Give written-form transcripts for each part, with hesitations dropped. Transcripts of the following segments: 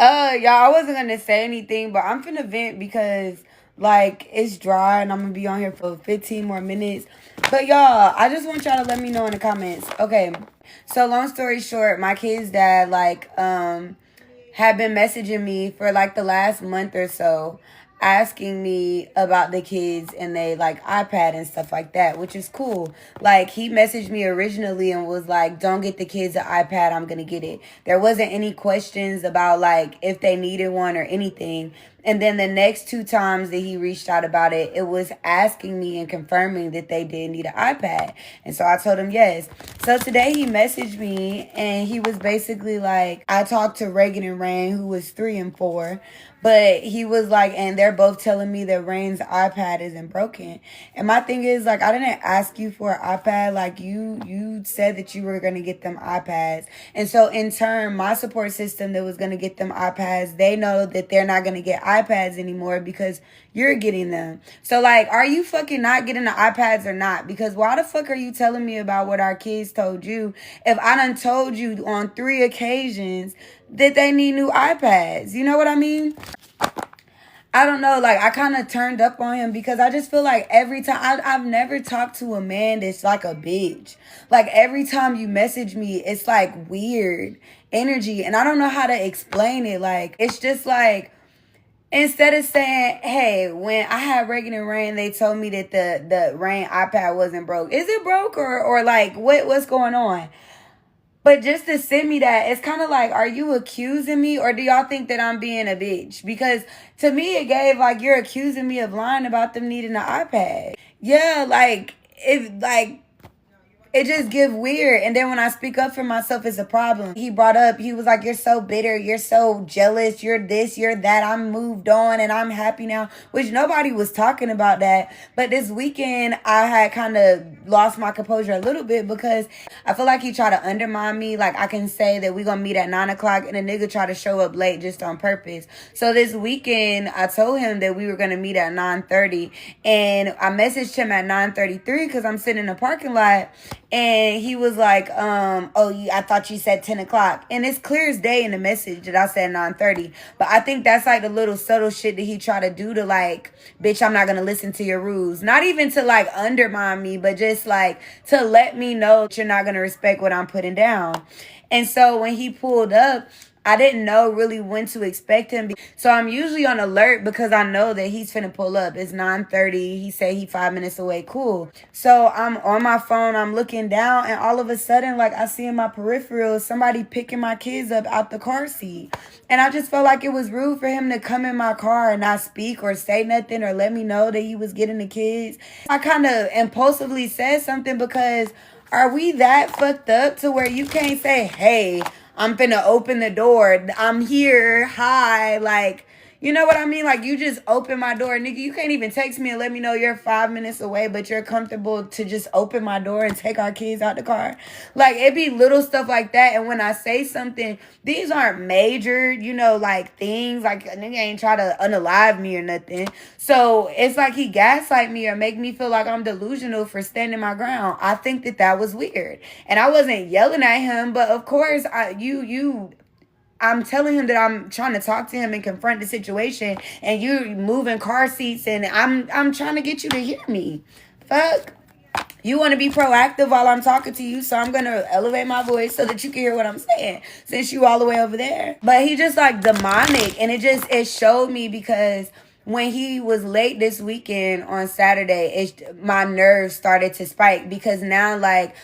Y'all, I wasn't gonna say anything, but I'm finna vent because like it's dry and I'm gonna be on here for 15 more minutes. But y'all, I just want y'all to let me know in the comments. Okay, so long story short, my kid's dad had been messaging me for like the last month or so, asking me about the kids and they like iPad and stuff like that, which is cool. Like he messaged me originally and was like, "Don't get the kids an iPad, I'm gonna get it." There wasn't any questions about like if they needed one or anything. And then the next two times that he reached out about it, it was asking me and confirming that they did need an iPad. And so I told him yes. So today he messaged me and he was basically like, I talked to Reagan and Rain, who was 3 and 4. But he was like, and they're both telling me that Rain's iPad isn't broken. And my thing is, like, I didn't ask you for an iPad. Like, you said that you were going to get them iPads. And so, in turn, my support system that was going to get them iPads, they know that they're not going to get iPads anymore because you're getting them. So, like, are you fucking not getting the iPads or not? Because why the fuck are you telling me about what our kids told you if I done told you on 3 occasions that they need new iPads? You know what I mean? I don't know, like I kind of turned up on him because I just feel like every time I've never talked to a man that's like a bitch. Like every time you message me, it's like weird energy and I don't know how to explain it. Like it's just like instead of saying, "Hey, when I had Reagan and Rain, they told me that the Rain iPad wasn't broke." Is it broke or like what's going on? But just to send me that, it's kind of like, are you accusing me or do y'all think that I'm being a bitch? Because to me, it gave like you're accusing me of lying about them needing an iPad. Yeah, like it just give weird. And then when I speak up for myself, it's a problem. He brought up, he was like, "You're so bitter, you're so jealous, you're this, you're that. I'm moved on and I'm happy now," which nobody was talking about that. But this weekend I had kind of lost my composure a little bit because I feel like he tried to undermine me. Like I can say that we gonna meet at 9 o'clock and a nigga try to show up late just on purpose. So this weekend I told him that we were gonna meet at 9:30 and I messaged him at 9:33 because I'm sitting in the parking lot. And he was like, "Oh, I thought you said 10 o'clock. And it's clear as day in the message that I said 9:30. But I think that's like the little subtle shit that he tried to do to like, "Bitch, I'm not going to listen to your rules." Not even to like undermine me, but just like to let me know that you're not going to respect what I'm putting down. And so when he pulled up, I didn't know really when to expect him. So I'm usually on alert because I know that he's finna pull up. It's 9:30. He said he 5 minutes away. Cool. So I'm on my phone. I'm looking down and all of a sudden, like I see in my peripheral, somebody picking my kids up out the car seat. And I just felt like it was rude for him to come in my car and not speak or say nothing or let me know that he was getting the kids. I kind of impulsively said something because are we that fucked up to where you can't say, "Hey, I'm finna open the door. I'm here. Hi." Like, you know what I mean? Like, you just open my door. Nigga, you can't even text me and let me know you're 5 minutes away, but you're comfortable to just open my door and take our kids out the car. Like, it be little stuff like that. And when I say something, these aren't major, like things. Like, a nigga ain't try to unalive me or nothing. So, it's like he gaslight me or make me feel like I'm delusional for standing my ground. I think that was weird. And I wasn't yelling at him, but of course, I'm telling him that I'm trying to talk to him and confront the situation, and you moving car seats, and I'm trying to get you to hear me. Fuck. You want to be proactive while I'm talking to you, so I'm going to elevate my voice so that you can hear what I'm saying, since you all the way over there. But he just like demonic, and it showed me because when he was late this weekend on Saturday, my nerves started to spike because now like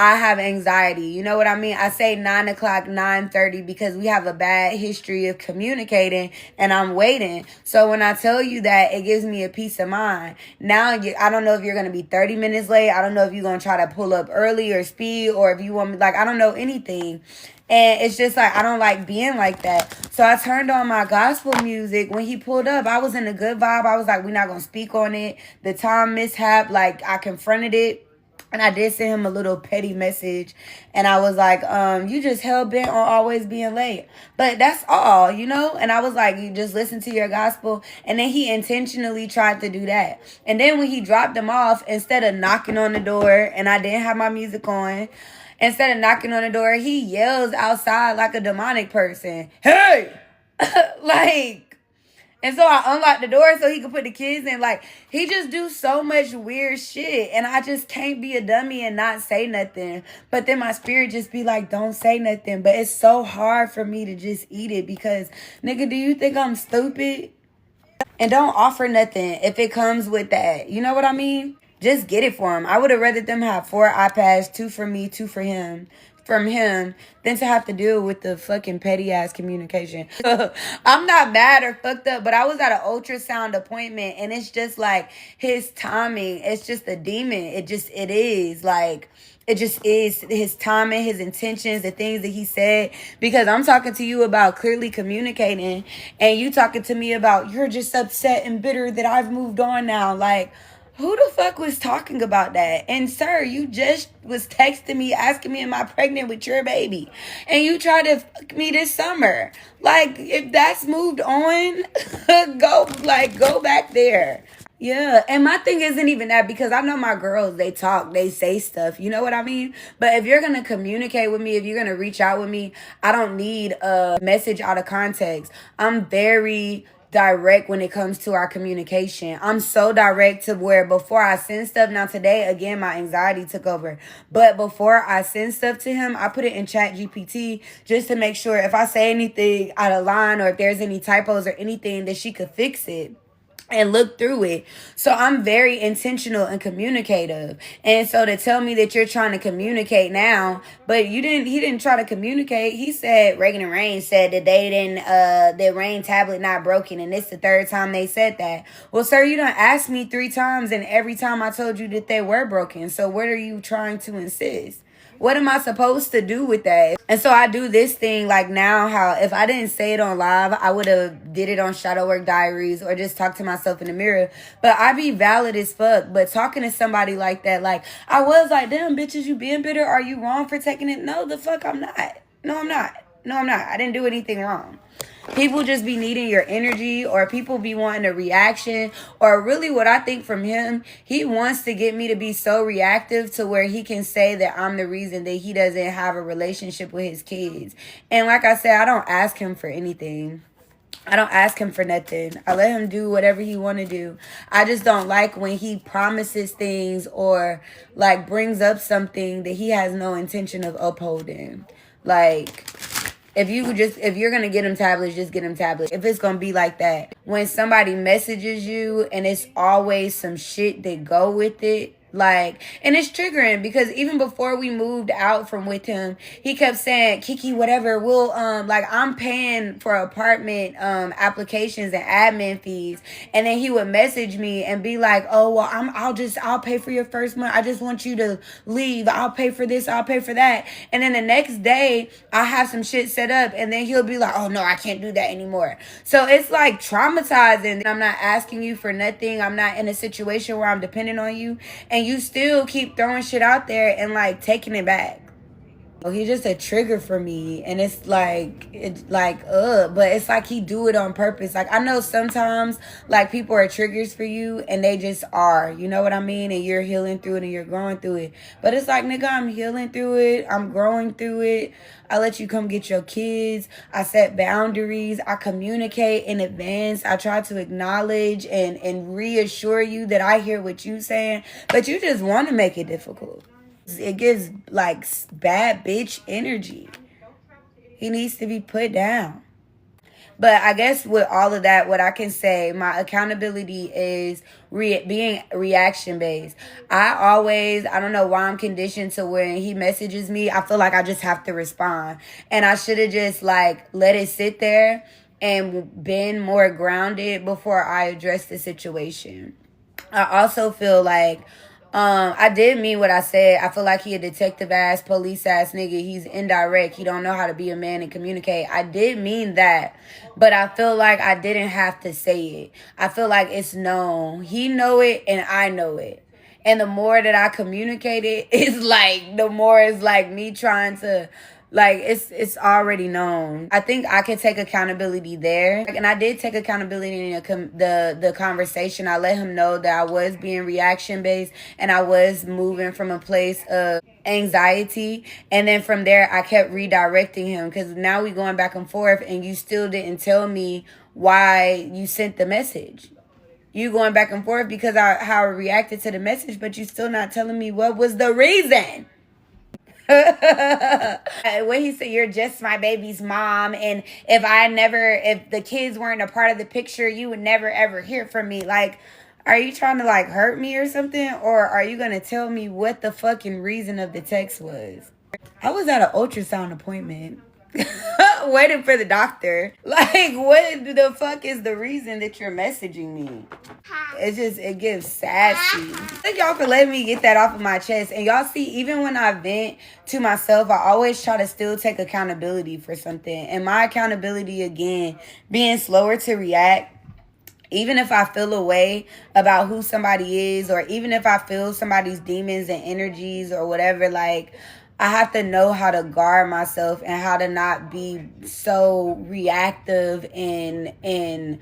I have anxiety. You know what I mean? I say 9 o'clock, 9:30 because we have a bad history of communicating and I'm waiting. So when I tell you that, it gives me a peace of mind. Now, I don't know if you're going to be 30 minutes late. I don't know if you're going to try to pull up early or speed or if you want me, like, I don't know anything. And it's just like, I don't like being like that. So I turned on my gospel music. When he pulled up, I was in a good vibe. I was like, we're not going to speak on it. The time mishap, like, I confronted it. And I did send him a little petty message. And I was like, you just hell-bent on always being late. But that's all, And I was like, you just listen to your gospel. And then he intentionally tried to do that. And then when he dropped him off, instead of knocking on the door, and I didn't have my music on, instead of knocking on the door, he yells outside like a demonic person. "Hey, Like, and so I unlocked the door so he could put the kids in. Like, he just do so much weird shit. And I just can't be a dummy and not say nothing. But then my spirit just be like, don't say nothing. But it's so hard for me to just eat it because, nigga, do you think I'm stupid? And don't offer nothing if it comes with that. You know what I mean? Just get it for him. I would have rather them have 4 iPads, 2 for me, 2 for him, from him, than to have to deal with the fucking petty ass communication. I'm not mad or fucked up, but I was at an ultrasound appointment and it's just like his timing. It's just a demon. It is like, it just is his timing, his intentions, the things that he said. Because I'm talking to you about clearly communicating, and you talking to me about you're just upset and bitter that I've moved on now. Like, who the fuck was talking about that? And sir, you just was texting me, asking me, am I pregnant with your baby? And you tried to fuck me this summer. Like, if that's moved on, go back there. Yeah, and my thing isn't even that because I know my girls, they talk, they say stuff, you know what I mean? But if you're going to communicate with me, if you're going to reach out with me, I don't need a message out of context. I'm very direct when it comes to our communication. I'm so direct to where before I send stuff, now today, again, my anxiety took over. But before I send stuff to him, I put it in Chat GPT just to make sure if I say anything out of line or if there's any typos or anything that she could fix it and look through it. So I'm very intentional and communicative. And so to tell me that you're trying to communicate now, but he didn't try to communicate. He said Reagan and Rain said that they didn't the Rain tablet not broken, and it's the third time they said that. Well, sir, you done asked me 3 times and every time I told you that they were broken. So what are you trying to insist? What am I supposed to do with that? And so I do this thing like now, how if I didn't say it on live, I would have did it on Shadow Work Diaries or just talk to myself in the mirror. But I be valid as fuck. But talking to somebody like that, like I was like, damn, bitches, you being bitter? Are you wrong for taking it? No, the fuck I'm not. No, I'm not. No, I'm not. I didn't do anything wrong. People just be needing your energy, or people be wanting a reaction, or really what I think from him, he wants to get me to be so reactive to where he can say that I'm the reason that he doesn't have a relationship with his kids. And like I said, I don't ask him for anything. I don't ask him for nothing. I let him do whatever he want to do. I just don't like when he promises things or like brings up something that he has no intention of upholding. Like, if you're going to get him tablets, just get him tablets. If it's going to be like that. When somebody messages you and it's always some shit that go with it, like, and it's triggering because even before we moved out from with him, he kept saying, Kiki, whatever, we'll, like, I'm paying for apartment, applications and admin fees. And then he would message me and be like, oh, well, I'll pay for your first month. I just want you to leave. I'll pay for this. I'll pay for that. And then the next day I have some shit set up and then he'll be like, oh no, I can't do that anymore. So it's like traumatizing. I'm not asking you for nothing. I'm not in a situation where I'm dependent on you. And you still keep throwing shit out there and like taking it back. Oh, he's just a trigger for me. And it's like, but it's like he do it on purpose. Like, I know sometimes like people are triggers for you and they just are, you know what I mean? And you're healing through it and you're growing through it. But it's like, nigga, I'm healing through it. I'm growing through it. I let you come get your kids. I set boundaries. I communicate in advance. I try to acknowledge and reassure you that I hear what you're saying. But you just want to make it difficult. It gives like bad bitch energy. He needs to be put down. But I guess with all of that, what I can say, my accountability is being reaction based. I don't know why I'm conditioned to when he messages me, I feel like I just have to respond. And I should have just like let it sit there and been more grounded before I address the situation. I also feel like I did mean what I said. I feel like he a detective ass, police ass nigga. He's indirect. He don't know how to be a man and communicate. I did mean that, but I feel like I didn't have to say it. I feel like it's known. He know it and I know it. And the more that I communicate it, it's like, the more it's like me trying to, like, it's already known. I think I can take accountability there. And I did take accountability in the conversation. I let him know that I was being reaction based and I was moving from a place of, anxiety. And then from there, I kept redirecting him because now we going back and forth and you still didn't tell me why you sent the message. You going back and forth because how I reacted to the message, but you still not telling me what was the reason. When he said you're just my baby's mom, and if the kids weren't a part of the picture, you would never ever hear from me. Like, are you trying to like hurt me or something, or are you gonna tell me what the fucking reason of the text was? I was at an ultrasound appointment. Waiting for the doctor. Like, what the fuck is the reason that you're messaging me? It gives sassy. Thank y'all for letting me get that off of my chest. And y'all see, even when I vent to myself, I always try to still take accountability for something. And my accountability, again, being slower to react. Even if I feel a way about who somebody is, or even if I feel somebody's demons and energies or whatever, like, I have to know how to guard myself and how to not be so reactive and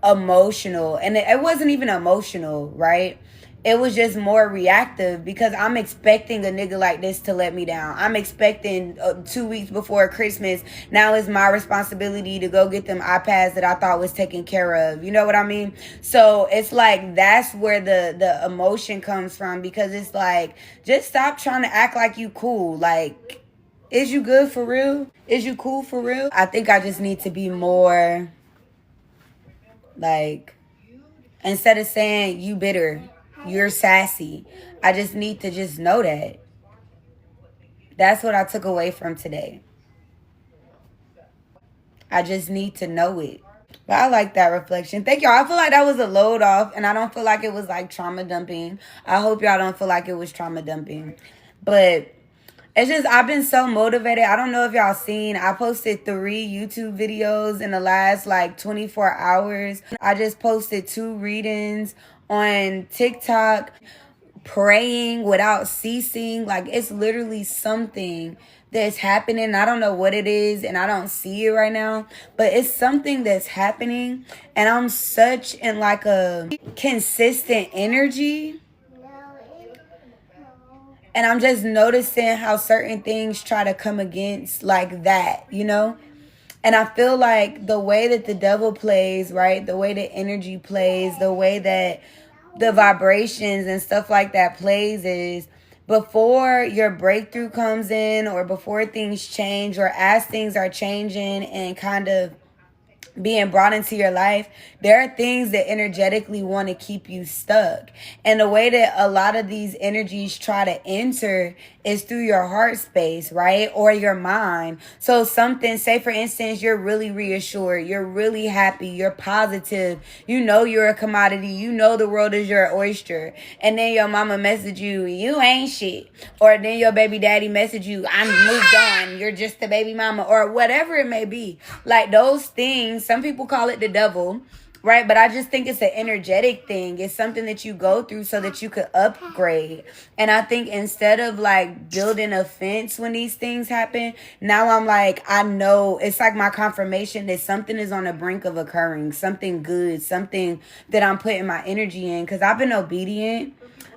emotional. And it wasn't even emotional, right? It was just more reactive because I'm expecting a nigga like this to let me down. I'm expecting 2 weeks before Christmas. Now it's my responsibility to go get them iPads that I thought was taken care of. You know what I mean? So it's like that's where the emotion comes from, because it's like, just stop trying to act like you cool. Like, is you good for real? Is you cool for real? I think I just need to be more like, instead of saying you bitter, you're sassy, I just need to just know that. That's what I took away from today. I just need to know it. But I like that reflection. Thank y'all. I feel like that was a load off, and I don't feel like it was like trauma dumping. I hope y'all don't feel like it was trauma dumping. But it's just, I've been so motivated. I don't know if y'all seen, I posted 3 YouTube videos in the last like 24 hours. I just posted 2 readings on TikTok, praying without ceasing. Like, it's literally something that's happening. I don't know what it is, and I don't see it right now, but it's something that's happening, and I'm such in like a consistent energy. And I'm just noticing how certain things try to come against like that, you know? And I feel like the way that the devil plays, right? The way that energy plays, the way that the vibrations and stuff like that plays is, before your breakthrough comes in, or before things change, or as things are changing and kind of being brought into your life, there are things that energetically want to keep you stuck. And the way that a lot of these energies try to enter is through your heart space, right? Or your mind. So something, say for instance, you're really reassured, you're really happy, you're positive, you know you're a commodity, you know the world is your oyster, and then your mama message you, you ain't shit. Or then your baby daddy message you, I'm moved on, you're just the baby mama, or whatever it may be. Like, those things, some people call it the devil, right? But I just think it's an energetic thing. It's something that you go through so that you could upgrade. And I think instead of like building a fence when these things happen, now I'm like, I know, it's like my confirmation that something is on the brink of occurring. Something good, something that I'm putting my energy in. Because I've been obedient.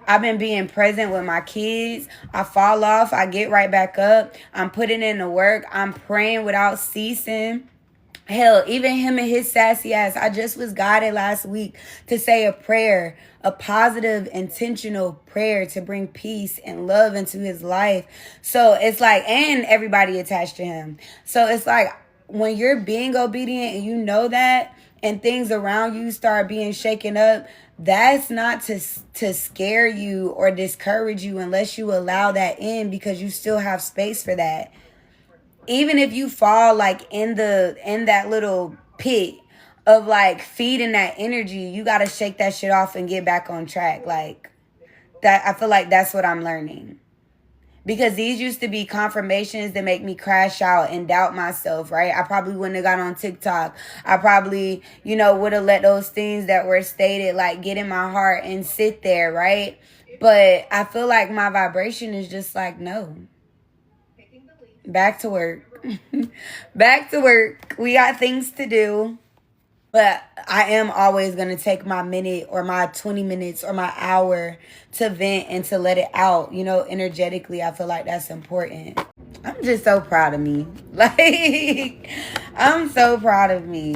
I've been being present with my kids. I fall off, I get right back up. I'm putting in the work. I'm praying without ceasing. Hell, even him and his sassy ass, I just was guided last week to say a prayer, a positive, intentional prayer to bring peace and love into his life. So it's like, and everybody attached to him. So it's like, when you're being obedient and you know that, and things around you start being shaken up, that's not to scare you or discourage you, unless you allow that in, because you still have space for that. Even if you fall like in that little pit of like feeding that energy, you got to shake that shit off and get back on track. Like that, I feel like that's what I'm learning. Because these used to be confirmations that make me crash out and doubt myself, right? I probably wouldn't have got on TikTok. I probably, would have let those things that were stated like get in my heart and sit there, right? But I feel like my vibration is just like, no. Back to work. Back to work. We got things to do. But I am always going to take my minute or my 20 minutes or my hour to vent and to let it out. You know, energetically, I feel like that's important. I'm just so proud of me. Like, I'm so proud of me.